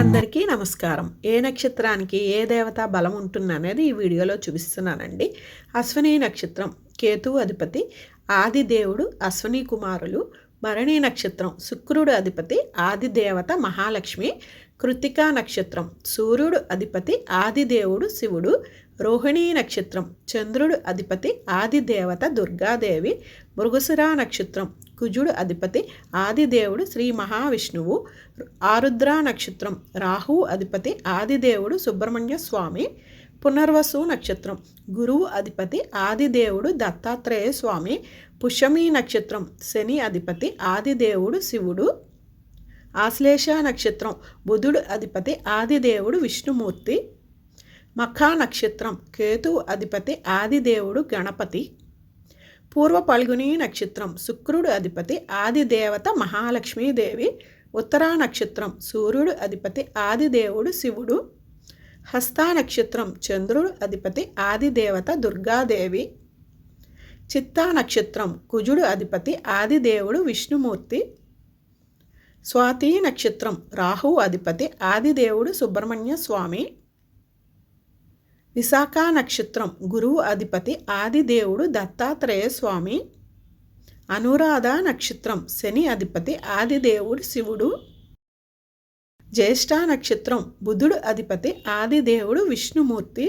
అందరికీ నమస్కారం. ఏ నక్షత్రానికి ఏ దేవత బలం ఉంటుందనేది ఈ వీడియోలో చూపిస్తున్నానండి. అశ్విని నక్షత్రం కేతువు అధిపతి ఆదిదేవుడు అశ్విని కుమారులు. భరణి నక్షత్రం శుక్రుడు అధిపతి ఆదిదేవత మహాలక్ష్మి. కృత్తికా నక్షత్రం సూర్యుడు అధిపతి ఆదిదేవుడు శివుడు. రోహిణీ నక్షత్రం చంద్రుడు అధిపతి ఆదిదేవత దుర్గాదేవి. మృగశిర నక్షత్రం కుజుడు అధిపతి ఆదిదేవుడు శ్రీ మహావిష్ణువు. ఆరుద్ర నక్షత్రం రాహువు అధిపతి ఆదిదేవుడు సుబ్రహ్మణ్య స్వామి. పునర్వసు నక్షత్రం గురువు అధిపతి ఆదిదేవుడు దత్తాత్రేయ స్వామి. పుష్యమి నక్షత్రం శని అధిపతి ఆదిదేవుడు శివుడు. ఆశ్లేష నక్షత్రం బుధుడు అధిపతి ఆదిదేవుడు విష్ణుమూర్తి. మఖా నక్షత్రం కేతువు అధిపతి ఆదిదేవుడు గణపతి. పూర్వ పల్గుని నక్షత్రం శుక్రుడు అధిపతి ఆదిదేవత మహాలక్ష్మీదేవి. ఉత్తరా నక్షత్రం సూర్యుడు అధిపతి ఆదిదేవుడు శివుడు. హస్తా నక్షత్రం చంద్రుడు అధిపతి ఆదిదేవత దుర్గాదేవి. చిత్తా నక్షత్రం కుజుడు అధిపతి ఆదిదేవుడు విష్ణుమూర్తి. స్వాతి నక్షత్రం రాహువు అధిపతి ఆదిదేవుడు సుబ్రహ్మణ్య స్వామి. విశాఖ నక్షత్రం గురువు అధిపతి ఆదిదేవుడు దత్తాత్రేయ స్వామి. అనురాధ నక్షత్రం శని అధిపతి ఆదిదేవుడు శివుడు. జ్యేష్ఠ నక్షత్రం బుధుడు అధిపతి ఆదిదేవుడు విష్ణుమూర్తి.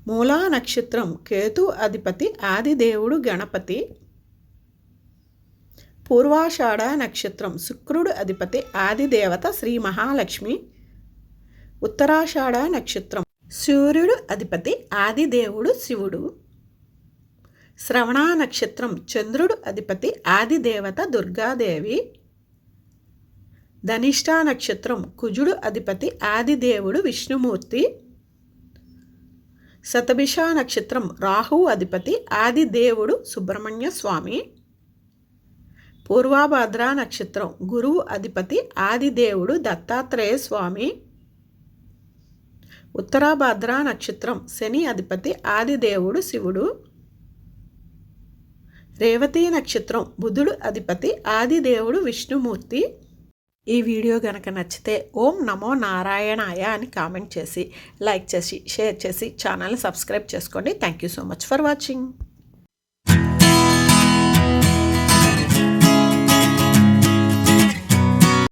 మూలా నక్షత్రం కేతు అధిపతి ఆదిదేవుడు గణపతి. పూర్వాషాఢ నక్షత్రం శుక్రుడు అధిపతి ఆదిదేవత శ్రీ మహాలక్ష్మి. ఉత్తరాషాఢ నక్షత్రం సూర్యుడు అధిపతి ఆదిదేవుడు శివుడు. శ్రవణ నక్షత్రం చంద్రుడు అధిపతి ఆదిదేవత దుర్గాదేవి. ధనిష్ట నక్షత్రం కుజుడు అధిపతి ఆదిదేవుడు విష్ణుమూర్తి. శతభిష నక్షత్రం రాహువు అధిపతి ఆదిదేవుడు సుబ్రహ్మణ్య స్వామి. పూర్వభద్ర నక్షత్రం గురువు అధిపతి ఆదిదేవుడు దత్తాత్రేయ స్వామి. ఉత్తరాభద్ర నక్షత్రం శని అధిపతి ఆదిదేవుడు శివుడు. రేవతి నక్షత్రం బుధుడు అధిపతి ఆదిదేవుడు విష్ణుమూర్తి. ఈ వీడియో కనుక నచ్చితే ఓం నమో నారాయణాయ అని కామెంట్ చేసి లైక్ చేసి షేర్ చేసి ఛానల్ని సబ్స్క్రైబ్ చేసుకోండి. Thank you so much for watching.